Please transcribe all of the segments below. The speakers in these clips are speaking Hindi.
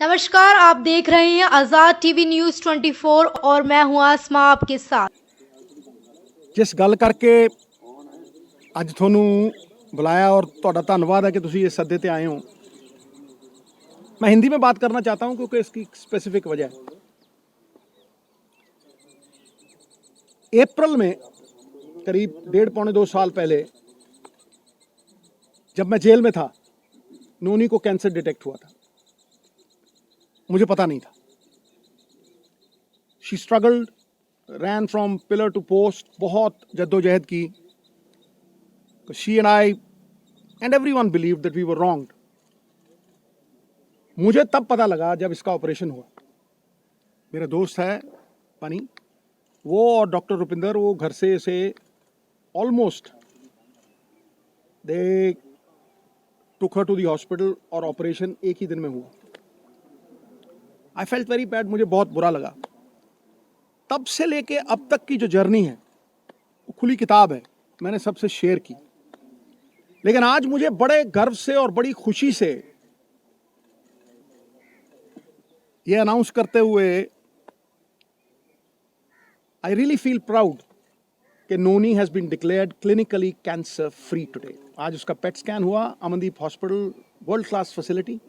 नमस्कार, आप देख रहे हैं आजाद टीवी न्यूज 24 और मैं हूं आसमा आपके साथ। जिस गल करके ਅੱਜ ਤੁਹਾਨੂੰ बुलाया और ਤੁਹਾਡਾ ਧੰਨਵਾਦ है कि ਤੁਸੀਂ इस सदे ते आए हो। मैं हिंदी में बात करना चाहता हूं क्योंकि इसकी स्पेसिफिक वजह है। अप्रैल में करीब 1.5-2 साल पहले जब मैं जेल में था, नोनी को कैंसर डिटेक्ट हुआ था। मुझे पता नहीं था। She struggled, ran from pillar to post, बहुत जद्दोजहद की। She and I and everyone believed that we were wronged. मुझे तब पता लगा जब इसका ऑपरेशन हुआ। मेरा दोस्त है पानी, वो और डॉक्टर रुपिंदर, वो घर से इसे almost they took her to the hospital और ऑपरेशन एक ही दिन में हुआ। आई फेल्ट वेरी बैड, मुझे बहुत बुरा लगा। तब से लेके अब तक की जो जर्नी है वो खुली किताब है, मैंने सबसे शेयर की। लेकिन आज मुझे बड़े गर्व से और बड़ी खुशी से ये अनाउंस करते हुए आई रियली फील प्राउड कि Noni has been declared clinically cancer free today. आज उसका पेट स्कैन हुआ, Amandeep hospital, world class facility.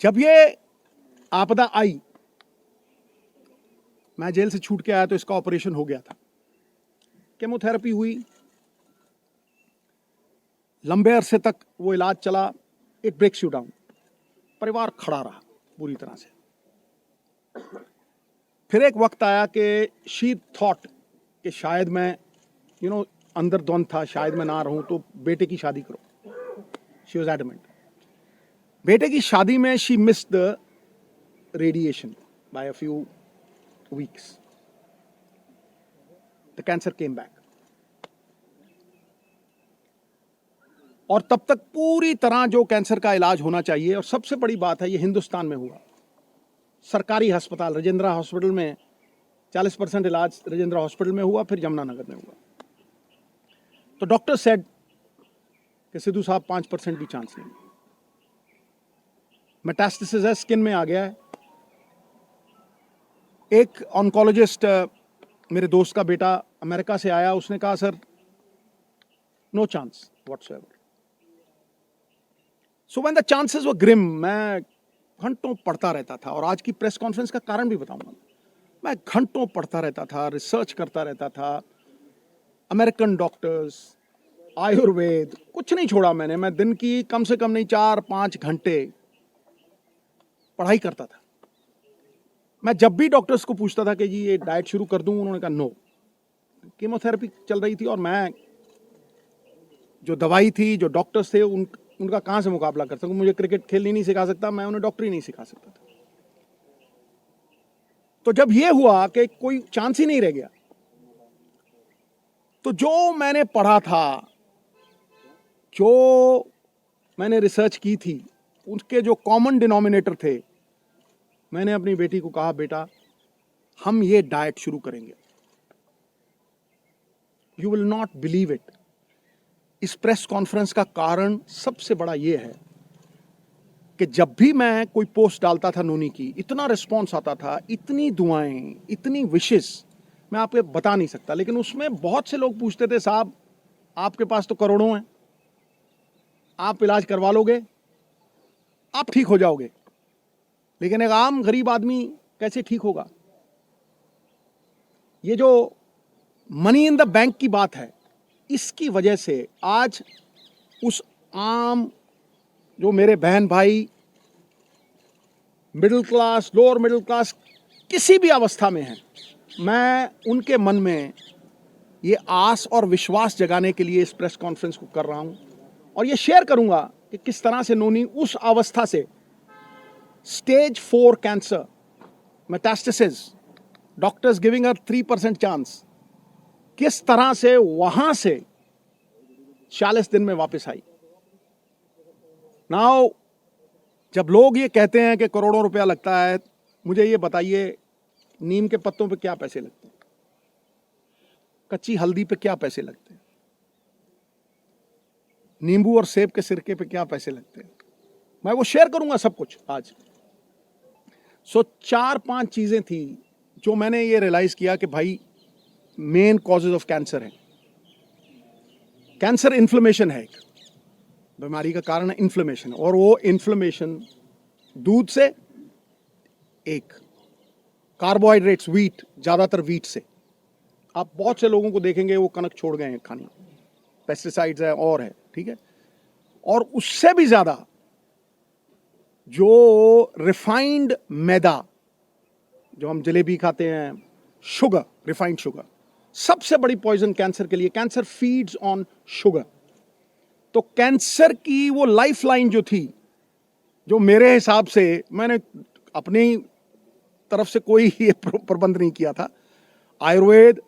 जब ये आपदा आई, मैं जेल से छूट के आया तो इसका ऑपरेशन हो गया था। केमोथेरेपी हुई, लंबे अरसे तक वो इलाज चला। It breaks you down. परिवार खड़ा रहा पूरी तरह से। फिर एक वक्त आया कि शी थॉट कि शायद मैं अंदर द्वंद था, शायद मैं ना रहूं, तो बेटे की शादी करो। She was adamant. बेटे की शादी में she missed the radiation by a few weeks. The cancer came back. और तब तक पूरी तरह जो कैंसर का इलाज होना चाहिए, और सबसे बड़ी बात है ये हिंदुस्तान में हुआ। सरकारी अस्पताल राजेंद्रा हॉस्पिटल में 40% इलाज राजेंद्रा हॉस्पिटल में हुआ, फिर यमुनानगर में हुआ। तो डॉक्टर सेड कि सिद्धू साहब 5% भी चांस नहीं। मेटास्टेसिस है, स्किन में आ गया है। एक ऑन्कोलॉजिस्ट, मेरे दोस्त का बेटा अमेरिका से आया, उसने कहा sir no chance whatsoever. So when the chances were grim, मैं घंटों पढ़ता रहता था। और आज की प्रेस कॉन्फ्रेंस का कारण भी बताऊंगा। मैं घंटों पढ़ता रहता था, रिसर्च करता रहता था। अमेरिकन डॉक्टर्स, आयुर्वेद, कुछ नहीं छोड़ा मैंने। मैं दिन की कम से कम नहीं 4-5 घंटे पढ़ाई करता था। मैं जब भी डॉक्टर्स को पूछता था कि जी ये डाइट शुरू कर दूं, उन्होंने कहा नो। कीमोथेरेपी चल रही थी और मैं जो दवाई थी, जो डॉक्टर्स थे, उनका कहां से मुकाबला कर सकूं। मुझे क्रिकेट खेलनी नहीं सिखा सकता, मैं उन्हें डॉक्टरी नहीं सिखा सकता था। तो जब ये हुआ कि कोई चांस ही नहीं रह गया, तो जो मैंने पढ़ा था, जो मैंने रिसर्च की थी, उसके जो कॉमन डिनोमिनेटर थे, मैंने अपनी बेटी को कहा बेटा हम ये डाइट शुरू करेंगे। You will not believe it. इस प्रेस कॉन्फ्रेंस का कारण सबसे बड़ा ये है कि जब भी मैं कोई पोस्ट डालता था नोनी की, इतना रिस्पॉन्स आता था, इतनी दुआएं, इतनी विशेस, मैं आपको बता नहीं सकता। लेकिन उसमें बहुत से लोग पूछते थे साहब आपके पास तो करोड़ों हैं, आप इलाज करवा लोगे, आप ठीक हो जाओगे, लेकिन एक आम गरीब आदमी कैसे ठीक होगा। ये जो मनी इन द बैंक की बात है, इसकी वजह से आज उस आम जो मेरे बहन भाई middle class, lower middle class, किसी भी अवस्था में हैं, मैं उनके मन में ये आस और विश्वास जगाने के लिए इस प्रेस कॉन्फ्रेंस को कर रहा हूं। और ये शेयर करूंगा कि किस तरह से नोनी उस अवस्था से, stage 4 cancer, metastasis, doctors giving her 3% chance, किस तरह से वहां से 40 दिन में वापस आई। नाउ जब लोग ये कहते हैं कि करोड़ों रुपया लगता है, मुझे ये बताइए नीम के पत्तों पे क्या पैसे लगते हैं, कच्ची हल्दी पे क्या पैसे लगते हैं, नींबू और सेब के सिरके पे क्या पैसे लगते हैं। मैं वो शेयर करूंगा सब कुछ आज। सो 4-5 चीजें थी जो मैंने ये रियलाइज किया कि भाई मेन कॉजेज ऑफ कैंसर है। कैंसर इन्फ्लेमेशन है, एक बीमारी का कारण है इन्फ्लेमेशन, और वो इन्फ्लेमेशन दूध से, एक कार्बोहाइड्रेट्स व्हीट, ज्यादातर व्हीट से। आप बहुत से लोगों को देखेंगे वो कनक छोड़ गए हैं खानी, पेस्टिसाइड्स है और है, ठीक है। और उससे भी ज्यादा जो रिफाइंड मैदा, जो हम जलेबी खाते हैं, शुगर, रिफाइंड शुगर, सबसे बड़ी पॉइजन कैंसर के लिए। Cancer feeds on sugar. तो कैंसर की वो लाइफलाइन जो थी, जो मेरे हिसाब से, मैंने अपनी तरफ से कोई ये प्रबंध नहीं किया था, आयुर्वेद,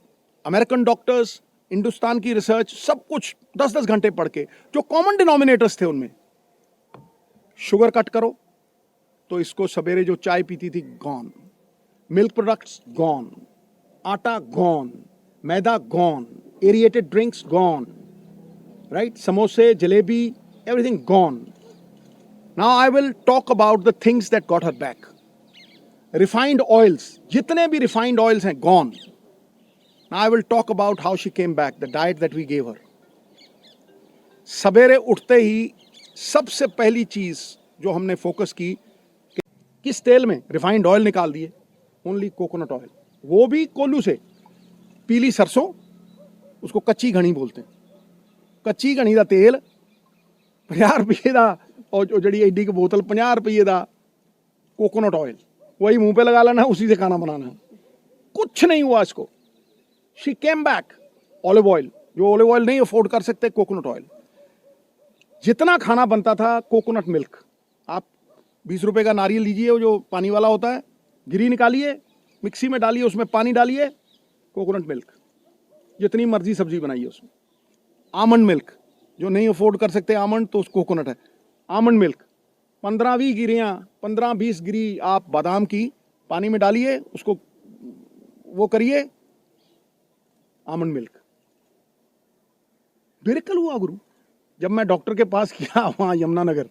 अमेरिकन डॉक्टर्स, हिंदुस्तान की रिसर्च, सब कुछ 10-10 घंटे पढ़ के, जो कॉमन डिनोमिनेटर्स थे उनमें, शुगर कट करो, तो इसको सवेरे जो चाय पीती थी गॉन, मिल्क प्रोडक्ट्स गॉन, आटा गॉन, मैदा gone, aerated drinks gone, right, समोसे, जलेबी, everything gone. Now I will talk about the things that got her back. Refined oils, जितने भी रिफाइंड ऑयल्स हैं gone. Now I will talk about how she came back, the diet that we gave her. सवेरे उठते ही सबसे पहली चीज जो हमने फोकस की, किस तेल में, रिफाइंड ऑयल निकाल दिए, ओनली कोकोनट ऑयल, वो भी कोल्लू से, पीली सरसों, उसको कच्ची घनी बोलते हैं, कच्ची घनी का तेल 50 रुपये का, और जो जड़ी एडी की बोतल 50 रुपये का कोकोनट ऑयल, वही मुंह पे लगा लेना, उसी से खाना बनाना। कुछ नहीं हुआ इसको। She came back. Olive oil, जो ऑलिव ऑयल नहीं अफोर्ड कर सकते, कोकोनट ऑयल। जितना खाना बनता था, कोकोनट मिल्क, आप 20 रुपए का नारियल लीजिए, वो जो पानी वाला होता है, गिरी निकालिए, मिक्सी में डालिए, उसमें पानी डालिए, कोकोनट मिल्क, जितनी मर्जी सब्जी बनाइए उसमें। आमंड मिल्क, जो नहीं अफोर्ड कर सकते आमंड, तो कोकोनट है, आमंड मिल्क, 15-20 गिरियां, 15-20 गिरी आप बादाम की पानी में डालिए, उसको वो करिए, आमंड मिल्क। मिरेकल हुआ गुरु। जब मैं डॉक्टर के पास गया वहां यमुनानगर,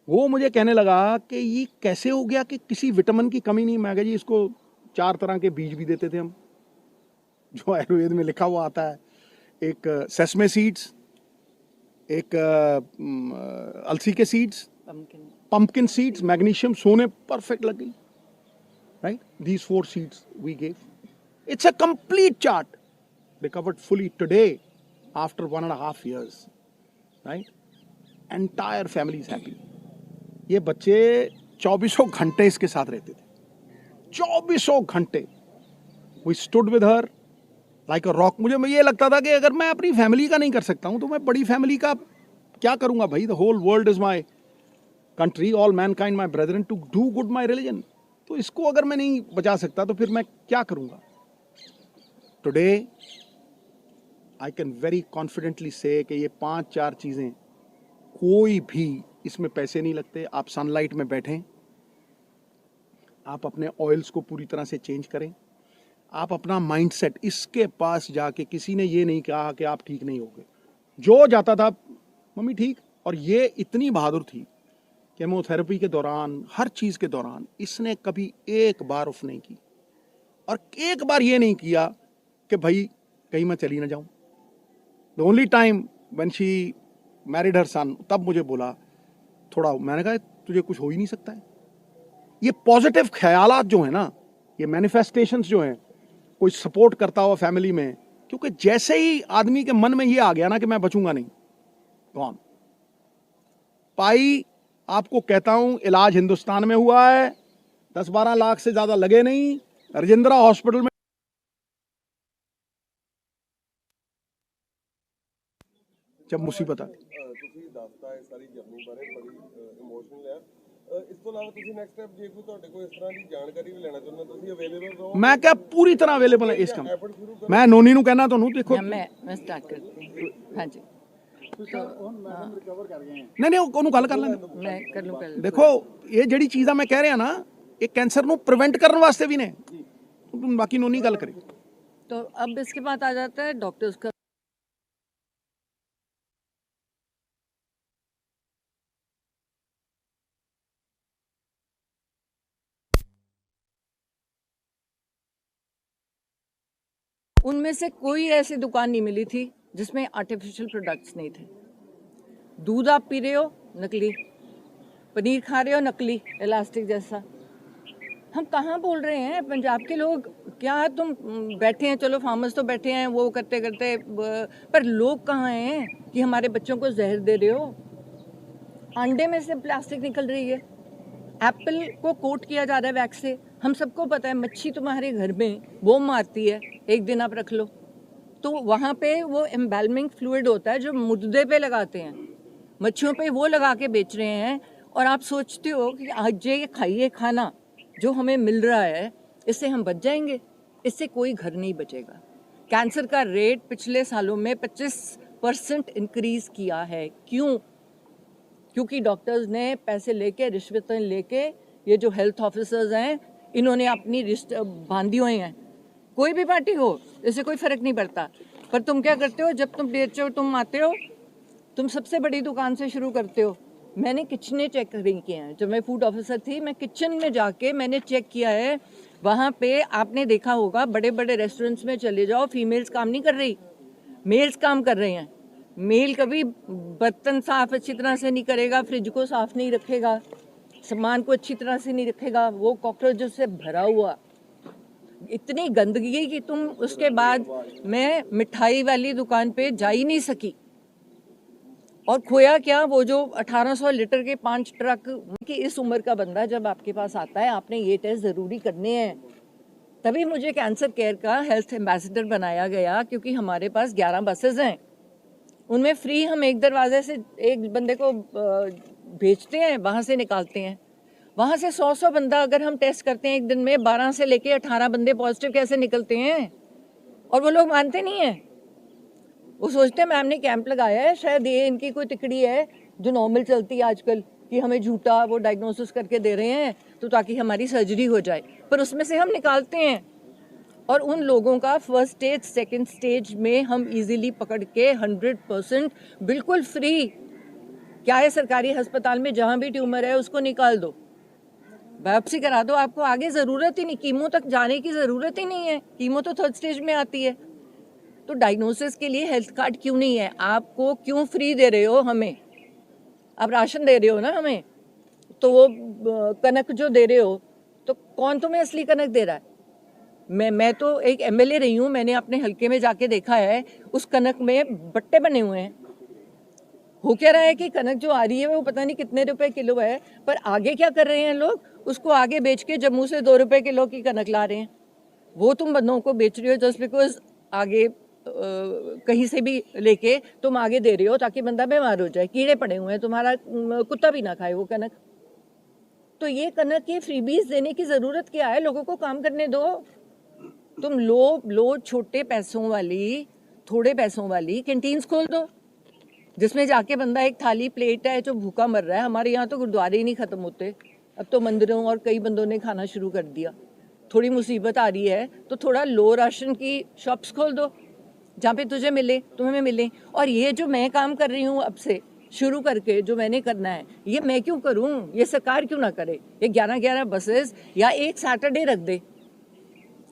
वो मुझे कहने लगा कि ये कैसे हो गया कि किसी विटामिन की कमी नहीं। मैं कहा जी, इसको 4 तरह के बीज भी देते थे हम, जो आयुर्वेद में लिखा हुआ आता है। एक सेसमे सीड्स, एक अलसी के सीड्स, पंपकिन सीड्स, मैग्नीशियम, सोने परफेक्ट लग गई, right. These 4 seeds we gave. It's a complete chart, recovered fully today after 1.5 years, right. Entire family is happy. ये बच्चे 24 घंटे इसके साथ रहते थे, 24 घंटे। We stood with her like a rock. मुझे ये लगता था कि अगर मैं अपनी फैमिली का नहीं कर सकता हूं, तो मैं बड़ी फैमिली का क्या करूंगा भाई। The whole world is my country, all mankind my brethren, to do good my religion. तो इसको अगर मैं नहीं बचा सकता, तो फिर मैं क्या करूंगा। Today I can very confidently से कि ये 5-4 चीजें, कोई भी इसमें पैसे नहीं लगते। आप सनलाइट में बैठें, आप अपने ऑयल्स को पूरी तरह से चेंज करें, आप अपना माइंडसेट, इसके पास जाके किसी ने ये नहीं कहा कि आप ठीक नहीं होगे। जो जाता था, मम्मी ठीक। और ये इतनी बहादुर थी, केमोथेरेपी के दौरान, हर चीज के दौरान इसने कभी एक बार ऑफ नहीं की, और एक बार ये नहीं किया कि भाई कहीं मैं चली ना जाऊं। The only time when she married her son, तब मुझे बोला थोड़ा, मैंने कहा तुझे कुछ हो ही नहीं सकता है। ये पॉजिटिव ख्यालात जो है ना, ये मैनिफेस्टेशंस जो हैं, कोई सपोर्ट करता हुआ फैमिली में, क्योंकि जैसे ही आदमी के मन में ये आ गया ना कि मैं बचूंगा नहीं, कौन पाई, आपको कहता हूं, इलाज हिंदुस्तान में हुआ है, 10-12 लाख से ज्यादा लगे नहीं। राजेंद्रा हॉस्पिटल में जब मुसीबत आती, ਤੁਸੀਂ ਦੱਸਤਾ ਹੈ ਸਾਰੀ ਜਰਨੀ ਬਾਰੇ, ਬੜੀ ਇਮੋਸ਼ਨਲ ਹੈ। ਇਸ ਤੋਂ ਇਲਾਵਾ ਤੁਸੀਂ ਨੈਕਸਟ ਸਟੈਪ, ਜੇ ਕੋਈ ਤੁਹਾਡੇ ਕੋਲ ਇਸ ਤਰ੍ਹਾਂ ਦੀ ਜਾਣਕਾਰੀ ਵੀ ਲੈਣਾ ਚਾਹੁੰਦੇ, ਤੁਸੀਂ ਅਵੇਲੇਬਲ ਰਹੋ। मैं क्या पूरी तरह अवेलेबल है इस काम। मैं नोनी ਨੂੰ कहना ਤੁਹਾਨੂੰ, देखो मैं स्टार्ट करती हूँ। हाँ जी, नहीं नहीं ਉਹਨੂੰ ਗੱਲ ਕਰ ਲੈਂਦੇ। मैं कर लूँ पहले। ਦੇਖੋ ਇਹ ਜਿਹੜੀ ਚੀਜ਼ਾਂ ਮੈਂ ਕਹਿ ਰਿਹਾ ਨਾ, ਇਹ ਕੈਂਸਰ ਨੂੰ ਪ੍ਰੀਵੈਂਟ ਕਰਨ ਵਾਸਤੇ ਵੀ ਨੇ। ਬਾਕੀ ਨੋਨੀ ਗੱਲ ਕਰੇ। तो अब इसके बाद आ जाता है डॉक्टर्स का उनमें से कोई ऐसी दुकान नहीं मिली थी जिसमें आर्टिफिशियल प्रोडक्ट्स नहीं थे। दूध आप पी रहे हो, नकली। पनीर खा रहे हो, नकली, इलास्टिक जैसा। हम कहाँ बोल रहे हैं पंजाब के लोग? क्या तुम बैठे हैं, चलो फार्मर्स तो बैठे हैं वो करते करते, पर लोग कहाँ हैं कि हमारे बच्चों को जहर दे रहे हो? अंडे में से प्लास्टिक निकल रही है, एप्पल को कोट किया जा रहा है वैक्स से। हम सबको पता है मच्छी तुम्हारे घर में वो मारती है, एक दिन आप रख लो तो वहाँ पे वो एम्बैलमिंग फ्लूइड होता है जो मुर्दे पे लगाते हैं, मच्छियों पे वो लगा के बेच रहे हैं। और आप सोचते हो कि आज ये खाइए खाना जो हमें मिल रहा है, इससे हम बच जाएंगे? इससे कोई घर नहीं बचेगा। कैंसर का रेट पिछले सालों में 25% इंक्रीज किया है। क्यों? क्योंकि डॉक्टर्स ने पैसे लेके, रिश्वतें लेके, ये जो हेल्थ ऑफिसर्स हैं इन्होंने अपनी रिश्ते बांधी हुई हैं। कोई भी पार्टी हो, इससे कोई फर्क नहीं पड़ता। पर तुम क्या करते हो? जब तुम बेचो, तुम आते हो, तुम सबसे बड़ी दुकान से शुरू करते हो। मैंने किचने चेक नहीं किए हैं। जब मैं फूड ऑफिसर थी, मैं किचन में जाके मैंने चेक किया है। वहाँ पे आपने देखा होगा, बड़े बड़े रेस्टोरेंट्स में चले जाओ, फीमेल्स काम नहीं कर रही, मेल्स काम कर रहे हैं। मेल कभी बर्तन साफ अच्छी तरह से नहीं करेगा, फ्रिज को साफ नहीं रखेगा, सामान को अच्छी तरह से नहीं रखेगा, वो कॉकरोचों से भरा हुआ, इतनी गंदगी कि तुम उसके बाद मैं मिठाई वाली दुकान पे जा ही नहीं सकी। और खोया क्या, वो जो 1800 लीटर के 5 ट्रक कि इस उम्र का बंदा जब आपके पास आता है, आपने ये टेस्ट ज़रूरी करने हैं। तभी मुझे कैंसर केयर का हेल्थ एम्बेसडर बनाया गया, क्योंकि हमारे पास 11 बसेज हैं, उनमें फ्री हम एक दरवाजे से एक बंदे को भेजते हैं, वहाँ से निकालते हैं। वहाँ से 100 बंदा अगर हम टेस्ट करते हैं एक दिन में, 12 से लेके 18 बंदे पॉजिटिव कैसे निकलते हैं? और वो लोग मानते नहीं हैं। वो सोचते हैं मैम ने कैंप लगाया है, शायद ये इनकी कोई तिकड़ी है जो नॉर्मल चलती है आजकल, कि हमें झूठा वो डायग्नोसिस करके दे रहे हैं तो ताकि हमारी सर्जरी हो जाए। पर उसमें से हम निकालते हैं और उन लोगों का फर्स्ट स्टेज, सेकंड स्टेज में हम इजीली पकड़ के 100% बिल्कुल फ्री, क्या है सरकारी अस्पताल में जहाँ भी ट्यूमर है उसको निकाल दो, बायोप्सी करा दो, आपको आगे ज़रूरत ही नहीं, कीमो तक जाने की ज़रूरत ही नहीं है। कीमो तो थर्ड स्टेज में आती है। तो डायग्नोसिस के लिए हेल्थ कार्ड क्यों नहीं है? आपको क्यों फ्री दे रहे हो हमें? आप राशन दे रहे हो ना हमें, तो वो कनक जो दे रहे हो, तो कौन तुम्हें असली कनक दे रहा है? मैं तो एक एमएलए रही हूँ, मैंने अपने हल्के में जाके देखा है, उस कनक में बट्टे बने हुए हैं। हो क्या रहा है कि कनक जो आ रही है वो पता नहीं कितने रुपए किलो है, पर आगे क्या कर रहे हैं लोग? उसको आगे बेच के जम्मू से 2 रुपए किलो की कनक ला रहे हैं। वो तुम बंदों को बेच रहे हो जस्ट बिकॉज आगे कहीं से भी लेके तुम आगे दे रहे हो ताकि बंदा बीमार हो जाए, कीड़े पड़े हुए हैं, तुम्हारा कुत्ता भी ना खाए वो कनक। तो ये कनक के फ्रीबीज देने की जरूरत क्या है? लोगों को काम करने दो। तुम लो छोटे पैसों वाली, थोड़े पैसों वाली कैंटीन्स खोल दो, जिसमें जाके बंदा एक थाली प्लेट है जो भूखा मर रहा है। हमारे यहाँ तो गुरुद्वारे ही नहीं खत्म होते, अब तो मंदिरों और कई बंदों ने खाना शुरू कर दिया। थोड़ी मुसीबत आ रही है तो थोड़ा लो राशन की शॉप्स खोल दो, जहाँ पे तुझे मिले, तुम्हें मिले। और ये जो मैं काम कर रही हूँ अब से शुरू करके, जो मैंने करना है, ये मैं क्यों करूँ? ये सरकार क्यों ना करे? ये 11 बसेस या एक सैटरडे रख दे।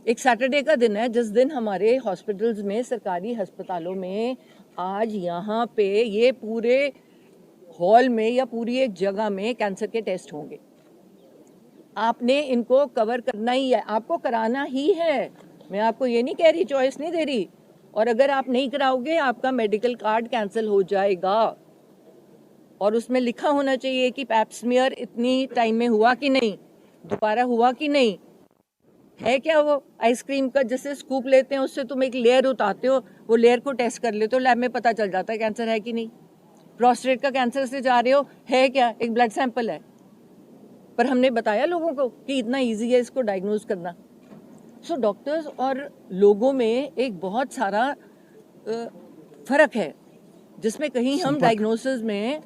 एक सैटरडे का दिन है जिस दिन हमारे हॉस्पिटल्स में, सरकारी अस्पतालों में, आज यहाँ पे ये पूरे हॉल में या पूरी एक जगह में कैंसर के टेस्ट होंगे। आपने इनको कवर करना ही है, आपको कराना ही है। मैं आपको ये नहीं कह रही, चॉइस नहीं दे रही। और अगर आप नहीं कराओगे, आपका मेडिकल कार्ड कैंसिल हो जाएगा। और उसमें लिखा होना चाहिए कि पैप स्मीयर इतनी टाइम में हुआ कि नहीं, दोबारा हुआ कि नहीं। है क्या वो आइसक्रीम का जैसे स्कूप लेते हैं, उससे तुम एक लेयर उतारते हो, वो लेयर को टेस्ट कर लेते हो, लैब में पता चल जाता है कैंसर है कि नहीं। प्रोस्टेट का कैंसर से जा रहे हो, है क्या? एक ब्लड सैंपल है, पर हमने बताया लोगों को कि इतना इजी है इसको डायग्नोज करना। सो डॉक्टर्स और लोगों में एक बहुत सारा फर्क है, जिसमें कहीं हम डायग्नोसिस में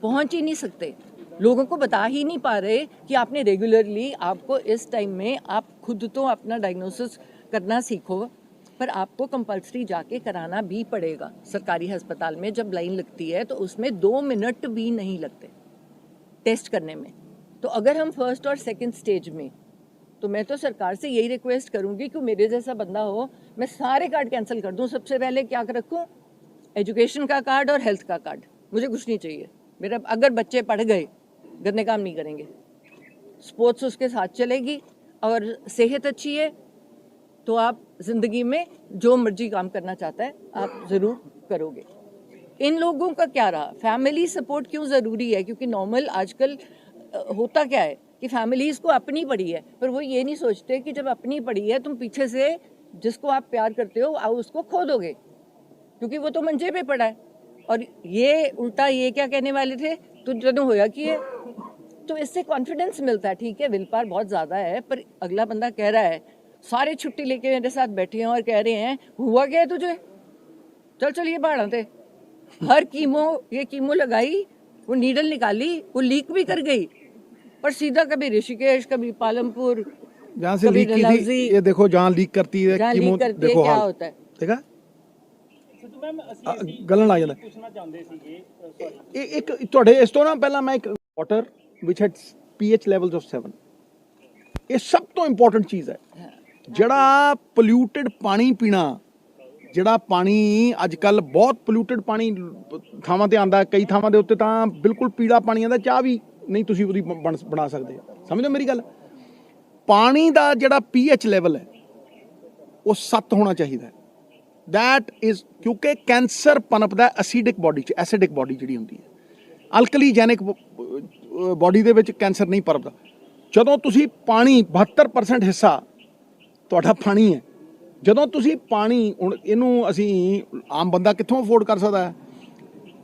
पहुंच ही नहीं सकते। लोगों को बता ही नहीं पा रहे कि आपने रेगुलरली, आपको इस टाइम में आप खुद तो अपना डायग्नोसिस करना सीखो, पर आपको कंपल्सरी जाके कराना भी पड़ेगा। सरकारी अस्पताल में जब लाइन लगती है तो उसमें 2 मिनट भी नहीं लगते टेस्ट करने में। तो अगर हम फर्स्ट और सेकंड स्टेज में तो मैं तो सरकार से यही रिक्वेस्ट करूंगी कि मेरे जैसा बंदा हो, मैं सारे कार्ड कैंसिल कर दूं। सबसे पहले क्या रखूं? एजुकेशन का कार्ड और हेल्थ का कार्ड। मुझे कुछ नहीं चाहिए। मेरा अगर बच्चे पढ़ गए, गंदे काम नहीं करेंगे, स्पोर्ट्स उसके साथ चलेगी, और सेहत अच्छी है तो आप जिंदगी में जो मर्जी काम करना चाहता है आप जरूर करोगे। इन लोगों का क्या रहा? फैमिली सपोर्ट क्यों ज़रूरी है? क्योंकि नॉर्मल आजकल होता क्या है कि फैमिलीज़ को अपनी पड़ी है, पर वो ये नहीं सोचते कि जब अपनी पड़ी है तुम पीछे से जिसको आप प्यार करते हो उसको खो दोगे, क्योंकि वो तो मंजे पे पड़ा है। और ये उल्टा ये क्या कहने वाले थे, तू जदों होया कि है। तो इससे कॉन्फिडेंस मिलता है। ठीक है, विल पावर बहुत ज़्यादा है, पर अगला बंदा कह रहा है, सारे छुट्टी लेके मेरे साथ बैठे हैं और कह रहे हैं हुआ क्या है तुझे, चल चल ये बाढ़ थे। हर ये कीमो लगाई, वो नीडल निकाली, वो लीक भी कर गई, पर सीधा कभी ऋषिकेश, कभी पालमपुर, जहाँ से लीक की थी, ये देखो जहाँ लीक करती है कीमो, देखो क्या हाल होता है। देखा गलन आ ਜਾਂਦਾ ਇੱਕ ਤੁਹਾਡੇ ਇਸ ਤੋਂ ਨਾ ਪਹਿਲਾਂ ਮੈਂ ਇੱਕ water which head pH levels of 7, ਇਹ ਸਭ ਤੋਂ ਇੰਪੋਰਟੈਂਟ ਚੀਜ਼ ਹੈ। ਜਿਹੜਾ ਪੋਲਿਊਟਡ ਪਾਣੀ ਪੀਣਾ, ਜਿਹੜਾ ਪਾਣੀ ਅੱਜ ਕੱਲ ਬਹੁਤ ਪੋਲਿਊਟਡ ਪਾਣੀ ਥਾਵਾਂ ਤੇ ਆਂਦਾ, ਕਈ ਥਾਵਾਂ ਦੇ ਉੱਤੇ ਤਾਂ ਬਿਲਕੁਲ ਪੀਲਾ ਪਾਣੀ ਆਂਦਾ, ਚਾਹ ਵੀ ਨਹੀਂ ਤੁਸੀਂ ਉਹਦੀ ਬਣਾ ਸਕਦੇ। ਸਮਝਦੇ ਮੇਰੀ ਗੱਲ? ਪਾਣੀ ਦਾ ਜਿਹੜਾ ਪੀਐਚ ਲੈਵਲ ਹੈ ਉਹ 7 ਹੋਣਾ ਚਾਹੀਦਾ ਹੈ। दैट इज क्योंकि कैंसर पनपदा एसिडिक बॉडी च, एसिडिक बॉडी जी होंगी है, अल्कलीजैनिक बॉडी दे विच कैंसर नहीं पनपदा। जदों तुसी पानी 72% हिस्सा तुहाडा पानी है, जदों तुसी पानी हुण इहनूं असीं आम बंदा कित्थों अफोर्ड कर सकदा है,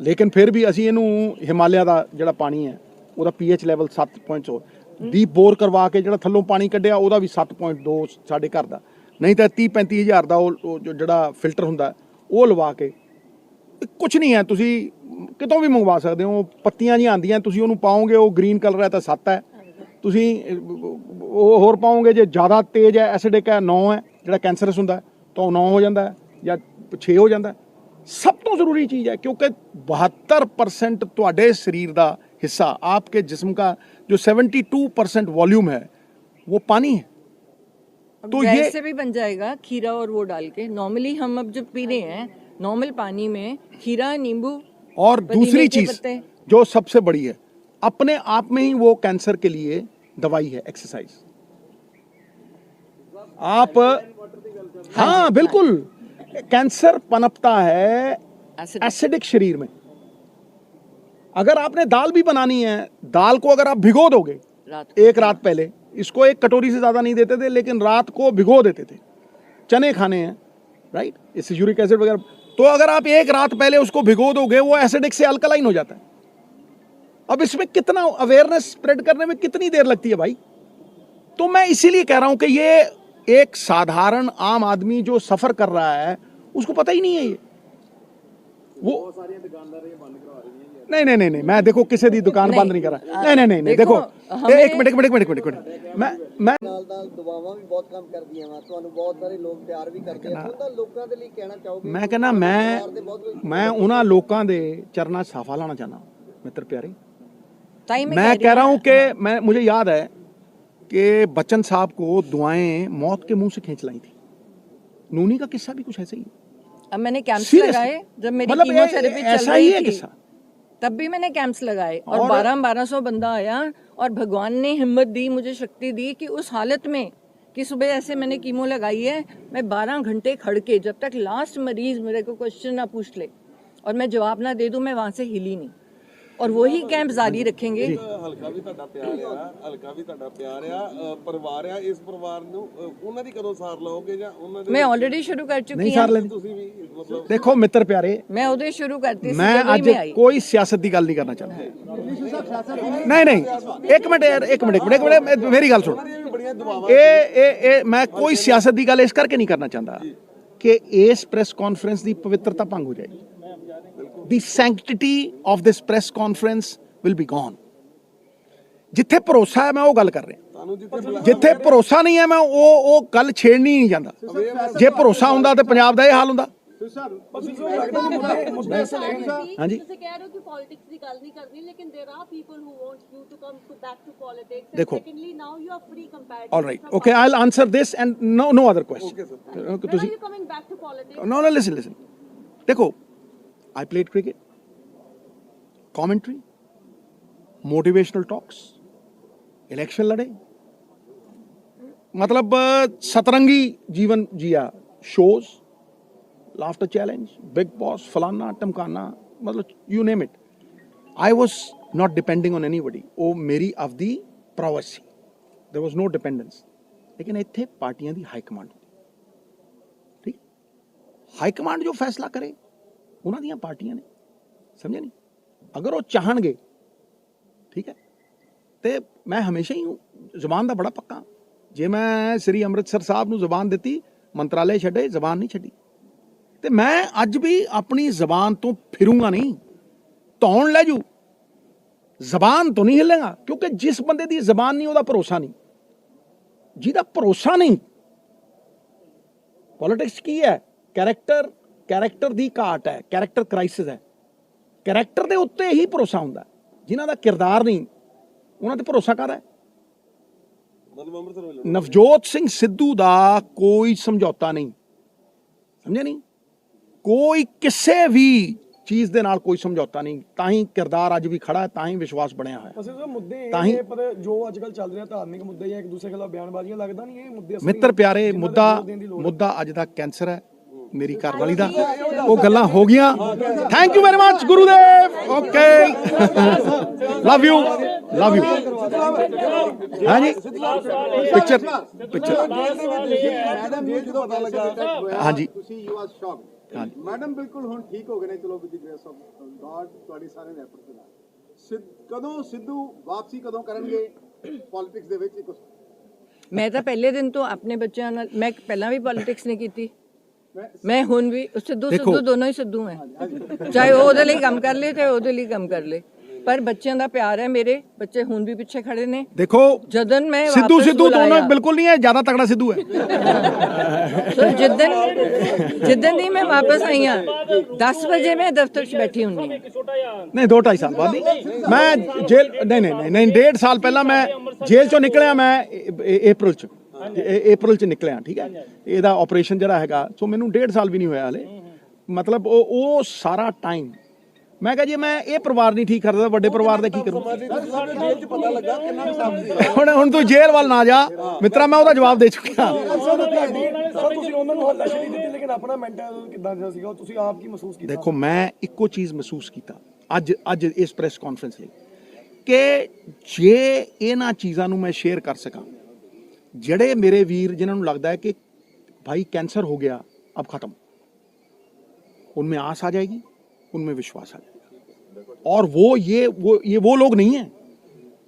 लेकिन फिर भी असीं इहनूं हिमालय दा जिहड़ा पानी है ਉਹਦਾ पीएच ਲੈਵਲ 7.4 ਡੀਪ ਬੋਰ ਕਰਵਾ ਕੇ ਜਿਹੜਾ ਥੱਲੋਂ ਪਾਣੀ ਕੱਢਿਆ ਉਹਦਾ ਵੀ 7.2 ਸਾਡੇ ਘਰ ਦਾ, नहीं तो 30-35 हज़ार का जोड़ा फिल्टर होंगे वो लवा के कुछ नहीं है। तुसी कितों भी मंगवा सकते हो, पत्तियां जी आंदियां, तुसी उन्होंने पाओगे वो ग्रीन कलर है तो 7 है, तुसी होर पाओगे जो ज़्यादा तेज है एसिडिक है 9 है, जो कैंसरस होंगे तो 9 हो जाता है या 6 हो जाता है। सब तो जरूरी चीज़ है क्योंकि 72% तुहाडे शरीर का हिस्सा, आपके जिस्म का जो 72% वॉल्यूम है वो पानी है। तो ये से भी बन जाएगा खीरा और वो डाल के। नॉर्मली हम अब जब पी रहे हैं नॉर्मल पानी में खीरा, नींबू और दूसरी चीज जो सबसे बड़ी है, अपने आप में ही वो कैंसर के लिए दवाई है, एक्सरसाइज। आप हाँ बिल्कुल, कैंसर पनपता है एसिडिक शरीर में। अगर आपने दाल भी बनानी है, दाल को अगर आप भिगो दोगे एक रात पहले, इसको एक कटोरी से ज़्यादा नहीं देते थे लेकिन रात को भिगो देते थे, चने खाने हैं राइट, इससे यूरिक एसिड वगैरह, तो अगर आप एक रात पहले उसको भिगो दोगे वो एसिडिक से अल्कलाइन हो जाता है। अब इसमें कितना अवेयरनेस स्प्रेड करने में कितनी देर लगती है भाई। तो मैं इसीलिए कह रहा हूं कि ये एक साधारण आम आदमी जो सफ़र कर रहा है उसको पता ही नहीं है। ये वो नहीं, मैं देखो किसी दी दुकान बंद नहीं कर रहा। नहीं, देखो एक मिनट मैं दुआवां भी बहुत कम कर दी हैं, ਤੁਹਾਨੂੰ ਬਹੁਤ ਸਾਰੇ ਲੋਕ ਪਿਆਰ ਵੀ ਕਰਦੇ ਆ, ਤਾਂ ਲੋਕਾਂ ਦੇ ਲਈ ਕਹਿਣਾ ਚਾਹੋਗੇ? मैं कहना मैं उन्हां लोकां दे चरना साफा लाना चाहना मित्र प्यारे। मैं कह रहा हूं कि मुझे याद है कि बच्चन साहब को दुआएं मौत के मुंह से खींच लाई थी। नूनी का किस्सा भी कुछ ऐसा ही है। अब मैंने कैंप्स लगाए जब मेरी कीमोथेरेपी चल रही थी, तब भी मैंने कैंप्स लगाए और 1200 बंदा आया और भगवान ने हिम्मत दी, मुझे शक्ति दी कि उस हालत में कि सुबह ऐसे मैंने कीमो लगाई है, मैं 12 घंटे खड़ के जब तक लास्ट मरीज मेरे को क्वेश्चन ना पूछ ले और मैं जवाब ना दे दूं, मैं वहां से हिली नहीं। और वही कैंप जारी रखेंगे। ਹਲਕਾ ਵੀ ਤੁਹਾਡਾ ਪਿਆਰ ਆ, ਪਰਿਵਾਰ ਆ, ਇਸ ਪਰਿਵਾਰ ਨੂੰ ਉਹਨਾਂ ਦੀ ਕਦੋਂ ਸਾਰ ਲਓਗੇ ਜਾਂ ਉਹਨਾਂ ਦੇ? मैं ऑलरेडी शुरू कर चुकी नहीं सार हूं। लेनी। ਤੁਸੀਂ ਵੀ ਮਤਲਬ देखो मित्र प्यारे, मैं उदय शुरू करती थी, मैं जनवरी आज में आई। कोई सियासत की गल नहीं करना चाहता। नहीं एक मिनट मेरी गल सुन। ਬੜੀਆਂ ਦੁਆਵਾਂ मैं कोई सियासत की गल इस करके नहीं करना चाहता कि इस प्रेस कॉन्फ्रेंस की पवित्रता भंग हो जाएगी। The sanctity of this press conference will be gone. जिथे भरोसा है मैं वो गल कर रहा, जिथे भरोसा नहीं है मैं वो गल छेड़नी नहीं चाहता। जे भरोसा होंदा तो पंजाब दा ये हाल होंदा। हाँ जी ਤੁਸੀਂ ਕਹਿ ਰਹੇ ਹੋ ਕਿ ਪੋਲਿਟਿਕਸ ਦੀ ਗੱਲ ਨਹੀਂ ਕਰਨੀ ਲੇਕਿਨ there are people who want you to come to back to politics देखो। Secondly now you are free comparative all right okay I will answer this and no other question When are you coming back to politics? No, listen. देखो, I played cricket, commentary, motivational talks, election लड़े, मतलब सतरंगी जीवन जिया, shows, laughter challenge, big boss, फलाना टमकाना, मतलब you name it. I was not depending on anybody. वो मेरी अवधि prowess C. There was no dependence. लेकिन ਇੱਥੇ ਪਾਰਟੀਆਂ ਦੀ ਹਾਈ ਕਮਾਂਡ ਠੀਕ ਹਾਈ ਕਮਾਂਡ ਜੋ ਫੈਸਲਾ ਕਰੇ ਉਹਨਾਂ ਦੀਆਂ ਪਾਰਟੀਆਂ ਨੇ ਸਮਝਿਆ ਨਹੀਂ ਅਗਰ ਉਹ ਚਾਹਣਗੇ ਠੀਕ ਹੈ ਤੇ ਮੈਂ ਹਮੇਸ਼ਾ ਹੀ ਜ਼ੁਬਾਨ ਦਾ ਬੜਾ ਪੱਕਾ ਜੇ ਮੈਂ ਸ੍ਰੀ ਅੰਮ੍ਰਿਤਸਰ ਸਾਹਿਬ ਨੂੰ ਜ਼ੁਬਾਨ ਦਿੱਤੀ ਮੰਤਰਾਲੇ ਛੱਡੇ ਜ਼ੁਬਾਨ ਨਹੀਂ ਛੱਡੀ ਤੇ ਮੈਂ ਅੱਜ ਵੀ ਆਪਣੀ ਜ਼ੁਬਾਨ ਤੋਂ ਫਿਰੂੰਗਾ ਨਹੀਂ ਧੌਣ ਲੈ ਜੂ ਜ਼ੁਬਾਨ ਤੋਂ ਨਹੀਂ ਹਿੱਲੇਗਾ ਕਿਉਂਕਿ ਜਿਸ ਬੰਦੇ ਦੀ ਜ਼ੁਬਾਨ ਨਹੀਂ ਉਹਦਾ ਭਰੋਸਾ ਨਹੀਂ ਜਿਹਦਾ ਭਰੋਸਾ ਨਹੀਂ ਪੋਲਿਟਿਕਸ ਕੀ ਹੈ ਕੈਰੈਕਟਰ ਦੀ ਘਾਟ ਹੈ ਕੈਰੈਕਟਰ ਕ੍ਰਾਈਸਿਸ ਹੈ ਕੈਰੈਕਟਰ ਦੇ ਉੱਤੇ ਹੀ ਭਰੋਸਾ ਹੁੰਦਾ ਜਿਨ੍ਹਾਂ ਦਾ ਕਿਰਦਾਰ ਨਹੀਂ ਉਹਨਾਂ ਤੇ ਭਰੋਸਾ ਕਰਦਾ ਨਵਜੋਤ ਸਿੰਘ ਸਿੱਧੂ ਦਾ ਕੋਈ ਸਮਝੌਤਾ ਨਹੀਂ ਸਮਝਿਆ ਨਹੀਂ ਕੋਈ ਕਿਸੇ ਵੀ ਚੀਜ਼ ਦੇ ਨਾਲ ਕੋਈ ਸਮਝੌਤਾ ਨਹੀਂ ਤਾਂ ਹੀ ਕਿਰਦਾਰ ਅੱਜ ਵੀ ਖੜਾ ਹੈ ਤਾਂ ਹੀ ਵਿਸ਼ਵਾਸ ਬਣਿਆ ਹੋਇਆ ਬਸ ਇਹ ਮੁੱਦੇ ਤਾਂ ਹੀ ਇਹ ਪਰ ਜੋ ਅੱਜ ਕੱਲ ਚੱਲ ਰਿਹਾ ਧਾਰਮਿਕ ਮੁੱਦੇ ਜਾਂ ਇੱਕ ਦੂਸਰੇ ਖਿਲਾਫ ਬਿਆਨਬਾਜ਼ੀਆਂ ਲੱਗਦਾ ਨਹੀਂ ਇਹ ਮੁੱਦੇ ਅਸਲੀ ਮਿੱਤਰ ਪਿਆਰੇ ਮੁੱਦਾ ਅੱਜ ਦਾ ਕੈਂਸਰ ਹੈ ਮੇਰੀ ਘਰਵਾਲੀ ਦਾ ਉਹ ਗੱਲਾਂ ਹੋ ਗਈਆਂ thank you very much Gurudev okay love you ਹਾਂਜੀ ਪਿਕਚਰ ਮੈਡਮ ਨੂੰ ਜਦੋਂ ਪਤਾ ਲੱਗਾ ਹਾਂਜੀ ਤੁਸੀਂ ਯੂ ਆਰ ਸ਼ੌਕਡ ਹਾਂਜੀ ਮੈਡਮ ਬਿਲਕੁਲ ਹੁਣ ਠੀਕ ਹੋ ਗਏ ਨੇ ਚਲੋ with the grace of god ਤੁਹਾਡੀ ਸਾਰੇ ਦੇ ਐਫਰਟ ਦੇ ਨਾਲ ਕਦੋਂ ਸਿੱਧੂ ਵਾਪਸੀ ਕਦੋਂ ਕਰਨਗੇ ਪੋਲਿਟਿਕਸ ਦੇ ਵਿੱਚ ਮੈਂ ਤਾਂ ਪਹਿਲੇ ਦਿਨ ਤੋਂ ਆਪਣੇ ਬੱਚਿਆਂ ਨਾਲ ਮੈਂ ਪਹਿਲਾਂ ਵੀ ਪੋਲਿਟਿਕਸ ਨਹੀਂ ਕੀਤੀ ਮੈਂ ਹੁਣ ਵੀ ਸਿੱਧੂ ਦੋਨੋਂ ਹੀ ਸਿੱਧੂ ਹੈ ਚਾਹੇ ਉਹ ਉਹਦੇ ਲਈ ਕੰਮ ਕਰ ਲੇ ਚਾਹੇ ਉਹਦੇ ਲਈ ਕੰਮ ਕਰ ਲੇ ਪਰ ਬੱਚਿਆਂ ਦਾ ਪਿਆਰ ਹੈ ਮੇਰੇ ਬੱਚੇ ਹੁਣ ਵੀ ਪਿੱਛੇ ਖੜੇ ਨੇ ਦੇਖੋ ਜਦਨ ਮੈਂ ਸਿੱਧੂ ਦੋਨੋਂ ਬਿਲਕੁਲ ਨਹੀਂ ਹੈ ਜ਼ਿਆਦਾ ਤਗੜਾ ਸਿੱਧੂ ਹੈ ਜਿੱਦਨ ਦੀ ਮੈਂ ਵਾਪਸ ਆਈ ਹਾਂ 10 ਵਜੇ ਮੈਂ ਦਫ਼ਤਰ 'ਚ ਬੈਠੀ ਹੁੰਦੀ ਹਾਂ ਨਹੀਂ 2-2.5 ਸਾਲ ਬਾਅਦ ਨਹੀਂ ਮੈਂ ਜੇਲ੍ਹ ਨਹੀਂ 1.5 ਸਾਲ ਪਹਿਲਾਂ ਮੈਂ ਜੇਲ੍ਹ ਚੋਂ ਨਿਕਲਿਆ ਮੈਂ ਅਪ੍ਰੈਲ ਚ ਨਿਕਲਿਆ ਠੀਕ ਹੈ ਇਹਦਾ ਆਪਰੇਸ਼ਨ ਜਿਹੜਾ ਹੈਗਾ ਸੋ ਮੈਨੂੰ 1.5 ਸਾਲ ਵੀ ਨਹੀਂ ਹੋਇਆ ਹਲੇ ਮਤਲਬ ਉਹ ਸਾਰਾ ਟਾਈਮ ਮੈਂ ਕਿਹਾ ਜੀ ਮੈਂ ਇਹ ਪਰਿਵਾਰ ਨਹੀਂ ਠੀਕ ਕਰਦਾ ਵੱਡੇ ਪਰਿਵਾਰ ਦਾ ਕੀ ਕਰੂੰ ਹੁਣ ਤੂੰ ਜੇਲ੍ਹ ਵੱਲ ਨਾ ਜਾ ਮਿੱਤਰਾ ਮੈਂ ਉਹਦਾ ਜਵਾਬ ਦੇ ਚੁੱਕਿਆ ਸਰ ਤੁਸੀਂ ਉਹਨਾਂ ਨੂੰ ਹੱਲਾਸ਼ੇਰੀ ਦਿੱਤੀ ਲੇਕਿਨ ਆਪਣਾ ਮੈਂਟਲ ਕਿੱਦਾਂ ਦਾ ਸੀਗਾ ਤੁਸੀਂ ਆਪ ਕੀ ਮਹਿਸੂਸ ਕੀਤਾ ਦੇਖੋ ਮੈਂ ਇੱਕੋ ਚੀਜ਼ ਮਹਿਸੂਸ ਕੀਤਾ ਅੱਜ ਇਸ ਪ੍ਰੈਸ ਕਾਨਫਰੰਸ ਲਈ ਕਿ ਜੇ ਇਹਨਾਂ ਚੀਜ਼ਾਂ ਨੂੰ ਮੈਂ ਸ਼ੇਅਰ ਕਰ ਸਕਾਂ ਜਿਹੜੇ ਮੇਰੇ ਵੀਰ ਜਿਨ੍ਹਾਂ ਨੂੰ ਲੱਗਦਾ है कि भाई कैंसर हो गया अब खत्म उनमें आस आ जाएगी उनमें विश्वास आ जाएगा और वो लोग नहीं है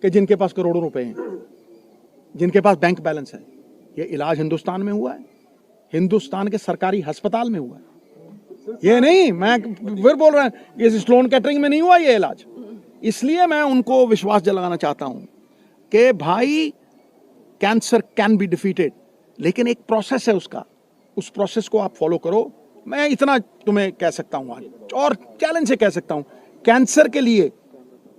कि जिनके पास करोड़ों रुपए हैं जिनके पास बैंक बैलेंस है ये इलाज हिंदुस्तान में हुआ है हिंदुस्तान के सरकारी अस्पताल में हुआ है ये नहीं मैं फिर बोल रहा हूं ये स्लोन कैटरिंग में नहीं हुआ ये इलाज इसलिए मैं उनको विश्वास दिलाना चाहता हूं कि भाई कैंसर कैन बी डिफीटेड लेकिन एक प्रोसेस है उसका उस प्रोसेस को आप फॉलो करो मैं इतना तुम्हें कह सकता हूँ आज और चैलेंज से कह सकता हूँ कैंसर के लिए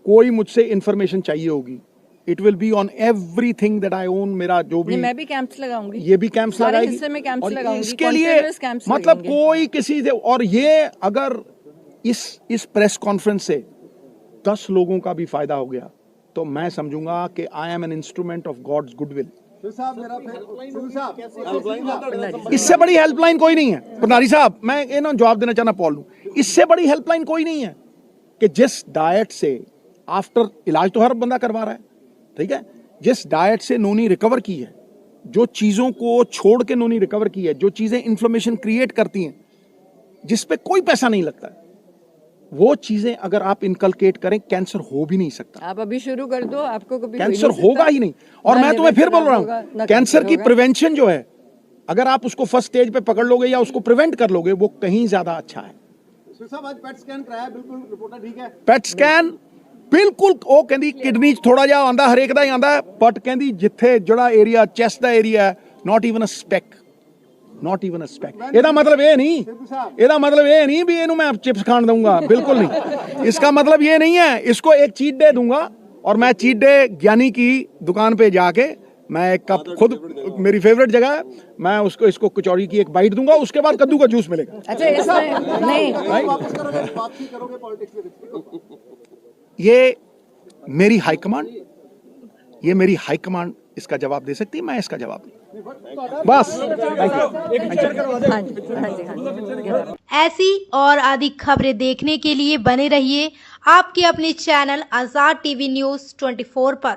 कोई मुझसे इंफॉर्मेशन चाहिए होगी it will be on everything that I own मेरा जो भी मैं भी कैंप्स लगाऊंगी ये भी कैंप्स लगाएगी हिस्से में कैंप्स और लगाऊंगी इसके लिए मतलब कोई किसी से और ये अगर इस प्रेस कॉन्फ्रेंस से 10 लोगों का भी फायदा हो गया तो मैं समझूंगा कि I am an instrument of God's goodwill इससे बड़ी हेल्पलाइन कोई नहीं है भंडारी साहब मैं इन्हों जवाब देना चाहना पॉल नूं इससे बड़ी हेल्पलाइन कोई नहीं है कि जिस डाइट से आफ्टर इलाज तो हर बंदा करवा रहा है ठीक है जिस डाइट से नोनी रिकवर की है जो चीज़ों को छोड़ के नोनी रिकवर की है जो चीज़ें इन्फ्लेमेशन क्रिएट करती हैं जिस पे कोई पैसा नहीं लगता है वो चीजें अगर आप इनकलकेट करें कैंसर हो भी नहीं सकता आप अभी शुरू कर दो आपको कभी कैंसर होगा ही नहीं और मैं तुम्हें फिर बोल रहा हूं कैंसर की प्रिवेंशन जो है अगर आप उसको फर्स्ट स्टेज पे पकड़ लोगे या उसको प्रिवेंट कर लोगे वो कहीं ज्यादा अच्छा है साहब आज पेट स्कैन कराया बिल्कुल रिपोर्ट ठीक है ਪੈਟ ਸਕੈਨ ਬਿਲਕੁਲ ਉਹ ਕਹਿੰਦੀ ਕਿਡਨੀ 'ਚ ਥੋੜਾ ਜਿਹਾ ਆਂਦਾ ਹਰੇਕ ਦਾ ਹੀ ਆਂਦਾ ਬਟ ਕਹਿੰਦੀ ਜਿੱਥੇ ਜਿਹੜਾ ਏਰੀਆ ਚੈਸਟ ਦਾ area not even a speck not even a speck. ਇਹਦਾ ਮਤਲਬ ਇਹ ਨਹੀਂ ਵੀ ਇਹਨੂੰ मैं चिप्स खान दूंगा, बिल्कुल नहीं। इसका मतलब ये नहीं है, इसको एक चीट डे दूंगा और मैं चीट डे ज्ञानी की दुकान पे जाके मैं एक कप, खुद मेरी फेवरेट जगह है, मैं उसको इसको कचौड़ी की एक बाइट दूंगा, उसके बाद कद्दू का जूस मिलेगा। अच्छा इसमें नहीं वापसी करोगे पॉलिटिक्स के बीच? ये मेरी हाईकमांड, इसका जवाब दे सकती है, मैं इसका जवाब नहीं। बस हाँ जी हाँ जी हाँ जी। ऐसी और अधिक खबरें देखने के लिए बने रहिए आपके अपने चैनल आजाद टीवी न्यूज़ 24 पर।